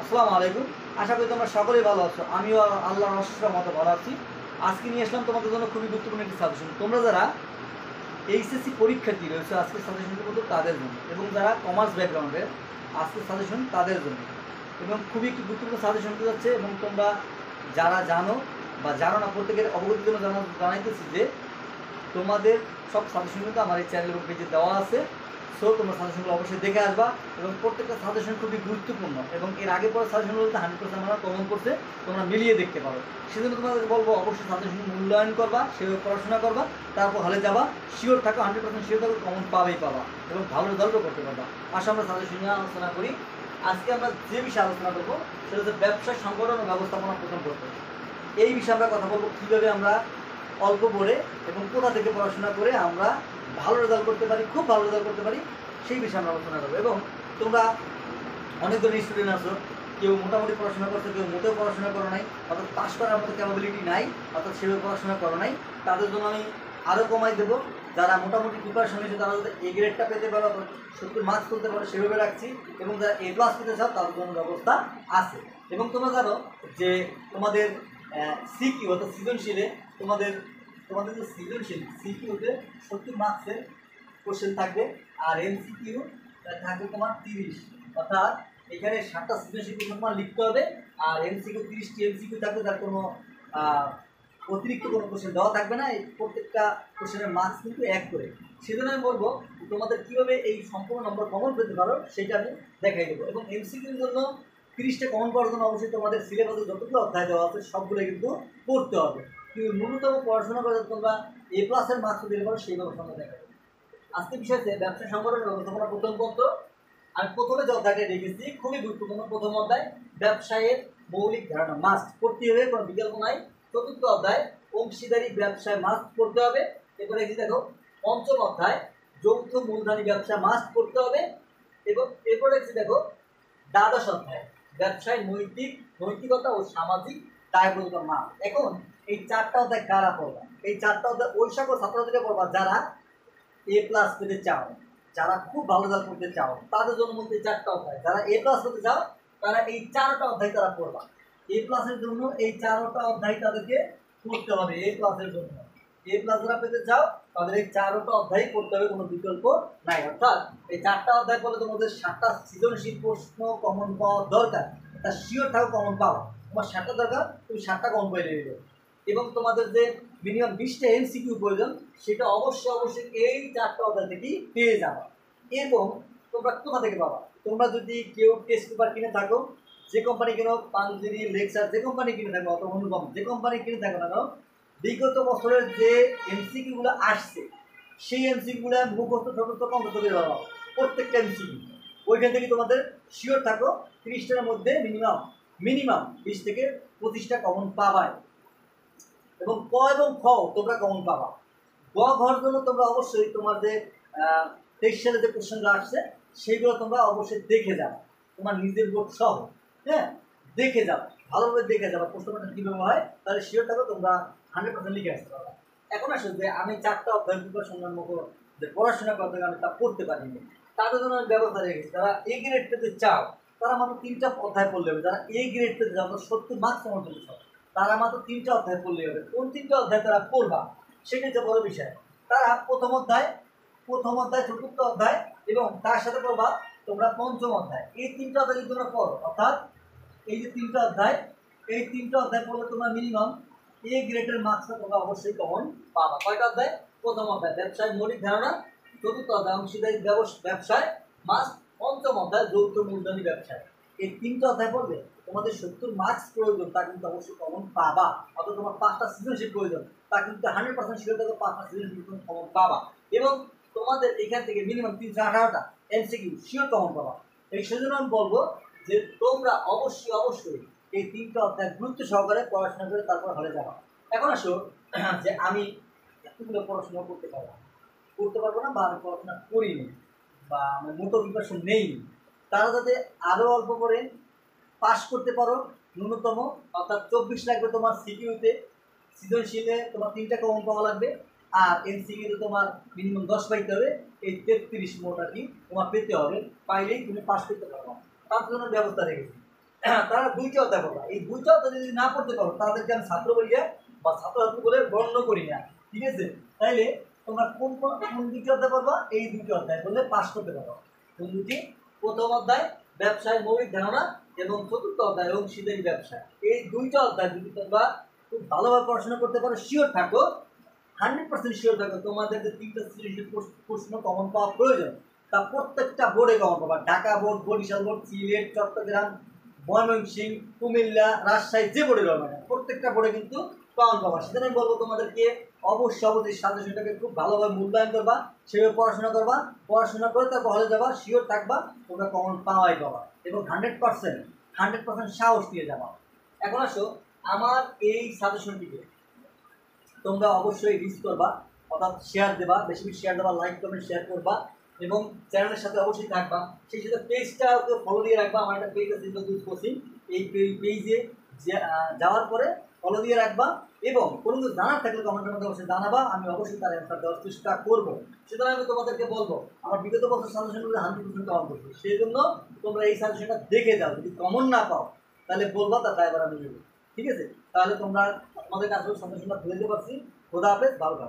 আসসালামু আলাইকুম। আশা করি তোমরা সকলেই ভালো আছো। আমিও আল্লাহর অশেষ রহমতে ভালো আছি। আজকে নিয়ে আসলাম তোমাদের জন্য খুবই গুরুত্বপূর্ণ একটি সাজেশন। তোমরা যারা এইচএসসি পরীক্ষার্থী রয়েছে আজকের সাজেশনটি মতো তাদের জন্য, এবং যারা কমার্স ব্যাকগ্রাউন্ডের আজকের সাজেশন তাদের জন্য, এবং খুবই একটি গুরুত্বপূর্ণ সাজেশন হতে যাচ্ছে। এবং তোমরা যারা জানো বা জানো না প্রত্যেকের অবগতির জন্য জানাইতেছি যে তোমাদের সব সাজেশন কিন্তু আমার এই চ্যানেল এবং পেজে দেওয়া আছে। সো তোমরা সাজেশনগুলো অবশ্যই দেখে আসবা, এবং প্রত্যেকটা সাজেশন খুবই গুরুত্বপূর্ণ, এবং এর আগে পরে সাজেশনগুলোতে 100% আমরা কমন করছে, তোমরা মিলিয়ে দেখতে পারো। সেজন্য তোমাদেরকে বলবো অবশ্যই সাজেশন মূল্যায়ন করবা, সেভাবে পড়াশোনা করবা, তারপর হলে যাবা, শিওর থাকো, 100% শিওর থাকো কমন পাবেই পাবা, এবং ভালো রেজাল্টও করতে পারবা। আসলে আমরা সাজেশন নিয়ে আলোচনা করি। আজকে আমরা যে বিষয়ে আলোচনা করবো সেটা হচ্ছে ব্যবসা সংগঠন ও ব্যবস্থাপনা প্রথম পত্র। এই বিষয়ে আমরা কথা বলবো কীভাবে আমরা অল্প পড়ে এবং কোথা থেকে পড়াশোনা করে আমরা ভালো রেজাল্ট করতে পারি, খুব ভালো রেজাল্ট করতে পারি, সেই বিষয়ে আমরা আলোচনা করবো। এবং তোমরা অনেক ধরনের স্টুডেন্ট আছো, কেউ মোটামুটি পড়াশোনা করছে, কেউ মোটেও পড়াশোনা করো নাই, অর্থাৎ পাস করার মতো ক্যাপাবিলিটি নাই, অর্থাৎ সেভাবে পড়াশোনা করো নাই। তাদের জন্য আমি আরও কমাই দেবো। যারা মোটামুটি প্রিপারেশন নিয়েছে তারা যদি এ গ্রেডটা পেতে পারো, 70 মার্কস তুলতে পারো, সেভাবে রাখছি। এবং যারা এ প্লাস পেতে চাও তাদের জন্য ব্যবস্থা আছে। এবং তোমরা জানো যে তোমাদের সিকিউ অর্থাৎ সৃজনশীলে তোমাদের যে সৃজনশীল সিকিউতে 70 মার্কসের কোশ্চেন থাকবে, আর এমসিকিউ থাকবে তোমার 30। অর্থাৎ এখানে 7টা সৃজনশীল প্রশ্ন তোমার লিখতে হবে, আর এমসিকিউ 30টি এমসিকিউ থাকবে, তার কোনো অতিরিক্ত কোনো কোশ্চেন দেওয়া থাকবে না। এই প্রত্যেকটা কোশ্চেনের মার্কস কিন্তু এক করে। সেজন্য আমি বলবো তোমাদের কীভাবে এই সম্পূর্ণ নম্বর কমন পেতে পারো সেটা আমি দেখাই দেবো। এবং এমসিকিউর জন্য 30টা কমন পাওয়ার জন্য অবশ্যই তোমাদের সিলেবাসে যতগুলো অধ্যায় দেওয়া আছে সবগুলো কিন্তু পড়তে হবে। কিন্তু ন্যূনতম পড়াশোনা করে তোমরা এ প্লাসের মার্কস দিতে পারো, সেই ব্যবস্থা আমরা দেখাবো। আজকে বিষয় হচ্ছে ব্যবসা সংগঠন ব্যবস্থাপনা প্রথম পত্র। আমি প্রথমে যে অধ্যায়টা রেখেছি খুবই গুরুত্বপূর্ণ, প্রথম অধ্যায় ব্যবসায়ের মৌলিক ধারণা মাস্ট পড়তে হবে, কোনো বিকল্প নাই। চতুর্থ অধ্যায় অংশীদারি ব্যবসায় মাস্ট পড়তে হবে। এরপরে এই দেখো পঞ্চম অধ্যায় যৌথ মূলধনী ব্যবসা মাস্ট পড়তে হবে। এবং এরপরে দেখো দ্বাদশ অধ্যায় ব্যবসায় নৈতিকতা ও সামাজিক দায়বদ্ধতা মাস্ট। এখন এই 4টা অধ্যায় কারা পড়বা? এই 4টা অধ্যায় ওই সকল ছাত্রছাত্রীরা পড়বা যারা এ প্লাস পেতে চাও, যারা খুব ভালো রেজাল্ট করতে চাও, তাদের জন্য মধ্যে 4টা অধ্যায়। যারা এ প্লাস পেতে চাও তারা এই 4টা অধ্যায় তারা পড়বা। এ প্লাসের জন্য এই 4টা অধ্যায় তাদেরকে পড়তে হবে। এ প্লাসের জন্য এ প্লাস যারা পেতে চাও তাদের এই 4টা অধ্যায় পড়তে হবে, কোনো বিকল্প নাই। অর্থাৎ এই 4টা অধ্যায় পড়লে তোমাদের 7টা সৃজনশীল প্রশ্ন কমন পাওয়া দরকার। তা শিওর থাকো কমন পাওয়া, তোমার 7টা দরকার, তুমি 7টা কমন পেয়ে নেবে। এবং তোমাদের যে মিনিমাম 20টা এমসিকিউ প্রয়োজন সেটা অবশ্যই এই 4টা অধ্যায় থেকেই পেয়ে যাবে। এবং তোমরা কোথা থেকে পাবা? তোমরা যদি কেউ টেস্ট পেপার কিনে থাকো, যে কোম্পানি কিনো, পাঞ্জেরি, লেকচার, যে কোম্পানি কিনে থাকো, অথবা অনুপম, যে কোম্পানি কিনে থাকো না কেন, বিগত বছরের যে এমসিকিউগুলো আসছে সেই এমসিকিউগুলো মুখস্থ ছোট কমস্থ করে পাবা। প্রত্যেকটা এমসিকিউ ওইখান থেকে তোমাদের শিওর থাকো 30টার মধ্যে মিনিমাম 20 থেকে 25টা কমন পাবাই। এবং ক এবং খ তোমরা কমন পাবা। গ ঘর জন্য তোমরা অবশ্যই তোমার যে 23 সালে যে কোশ্চেনগুলো আসছে সেইগুলো তোমরা অবশ্যই দেখে যাবে, তোমার নিজের বোর্ড সহ। হ্যাঁ, দেখে যাবে, ভালোভাবে দেখে যাবে প্রশ্নটা কীভাবে হয়, তাহলে শিওর থাকো তোমরা 100% লিখে আসতে পারবে। এখন আসলে যে আমি 4টা অধ্যায় প্রিপারেশনের মতো যে পড়াশোনা করতে আমি তা পড়তে পারিনি, তাদের জন্য আমি ব্যবস্থা রেখেছি। যারা এ গ্রেড পেতে চাও তারা মাত্র 3টা অধ্যায় পড়লে হবে। যারা এ গ্রেড পেতে চাও, 70 মার্কস কমন পেতে চাও, তারা মাত্র 3টা অধ্যায় পড়লেই হবে। কোন 3টা অধ্যায় তারা পড়বা সেটা হচ্ছে বড় বিষয়। তারা প্রথম অধ্যায়, চতুর্থ অধ্যায়, এবং তার সাথে পড়বা তোমরা পঞ্চম অধ্যায়। এই 3টা অধ্যায় যদি তোমরা পড়ো, অর্থাৎ এই যে 3টা অধ্যায়, এই 3টা অধ্যায় পড়লে তোমরা মিনিমাম এ গ্রেডের মার্কসটা তোমরা অবশ্যই কমন পাবা। কয়টা অধ্যায়? প্রথম অধ্যায় ব্যবসায় মৌলিক ধারণা, চতুর্থ অধ্যায় অংশীদারি ব্যবসায় মাস্ট, পঞ্চম অধ্যায় যৌথ মূলধনী ব্যবসায়। এই 3টা অধ্যায় পড়লে তোমাদের 70 মার্কস প্রয়োজন, তা কিন্তু অবশ্যই কমন পাবা। অথবা তোমার 5টা সৃজনশীল প্রয়োজন, তা কিন্তু 100% শিওর থাকো 5টা সৃজনশীল কমন পাবা। এবং তোমাদের এখান থেকে মিনিমাম 318টা এমসিকিউ শিওর কমন পাবা। এই সেজন্য আমি বলবো যে তোমরা অবশ্যই এই 3টা অধ্যায় গুরুত্ব সহকারে পড়াশোনা করে তারপর হলে যাবা। এখন আসো যে আমি এতগুলো পড়াশোনা করতে পারবো না, বা আমি পড়াশোনা করিনি, বা আমার মোটো প্রিপারেশন নেই, তারা যাতে আরও অল্প করে পাস করতে পারো। ন্যূনতম অর্থাৎ 24 লাগবে তোমার সিকিউতে, সৃজনশীলে তোমার 3টা কমন পাওয়া লাগবে, আর এমসিকিউতে তোমার মিনিমাম 10 পাইতে হবে। এই 33 মোট আর কি তোমার পেতে হবে, পাইলেই তুমি পাস করতে পারবো। তার জন্য ব্যবস্থা রেখেছি। তারা 2টি অধ্যায় পড়বা। এই 2টা অধ্যায় যদি না পড়তে পারো তাদেরকে আমি ছাত্র বলিয়া বা ছাত্রছাত্রী বলে গণ্য করি না, ঠিক আছে? তাইলে তোমরা কোন 2টি অধ্যায় পড়বা? এই 2টি অধ্যায় বললে পাস করতে পারো। কোন দুটি? প্রথম অধ্যায় ব্যবসায় মৌলিক ধারণা এবং চতুর্থ অধ্যায় অংশীদারি ব্যবসা। এই 2টা অধ্যায় যদি তোমরা খুব ভালোভাবে পড়াশোনা করতে পারো, শিওর থাকো, 100% শিওর থাকো তোমাদের যে 3টা সৃজনশীল প্রশ্ন কমন পাওয়া প্রয়োজন তা প্রত্যেকটা বোর্ডে কমন পাবা। ঢাকা বোর্ড, বরিশাল বোর্ড, সিলেট, চট্টগ্রাম, ময়মনসিংহ, কুমিল্লা, রাজশাহী, যে বোর্ডে রবে না প্রত্যেকটা বোর্ডে কিন্তু কমন পাবা। সেটা আমি বলবো তোমাদেরকে অবশ্যই সাজেশনটাকে খুব ভালোভাবে মূল্যায়ন করবা, সেভাবে পড়াশোনা করবা, পড়াশোনা করে তারপর হলে যাবা, শিওর থাকবা তোমরা কমন পাওয়াই পাবা এবং 100% সাহস নিয়ে যাবা। এখন আসো আমার এই সাজেশনটিকে তোমরা অবশ্যই রিচ করবা, অর্থাৎ শেয়ার দেবা, বেশি বেশি শেয়ার দেবা, লাইক কমেন্ট শেয়ার করবা এবং চ্যানেলের সাথে অবশ্যই থাকবা। সেই সাথে পেজটাকে ফলো দিয়ে রাখবা। আমার একটা পেজ আছে ইউজ করছি, এই পেজে যাওয়ার পরে ফলো দিয়ে রাখবা এবং কোনো কিছু জানার থাকলে কমেন্টের মধ্যে অবশ্যই জানাবা, আমি অবশ্যই তার অ্যান্সার দেওয়ার চেষ্টা করবো। সুতরাং আমি তোমাদেরকে বলবো আমার বিগত বছর সাজেশনগুলো 100% কমন করছি, সেই জন্য তোমরা এই সাজেশনটা দেখে যাও। যদি কমন না পাও তাহলে বলবা, তার ড্রাইভার আমি নেবো, ঠিক আছে? তাহলে তোমরা তোমাদের কাছে সাজেশনটা ফেলে দিতে পারছি। খোদা হাফেজ, ভালো থাকো।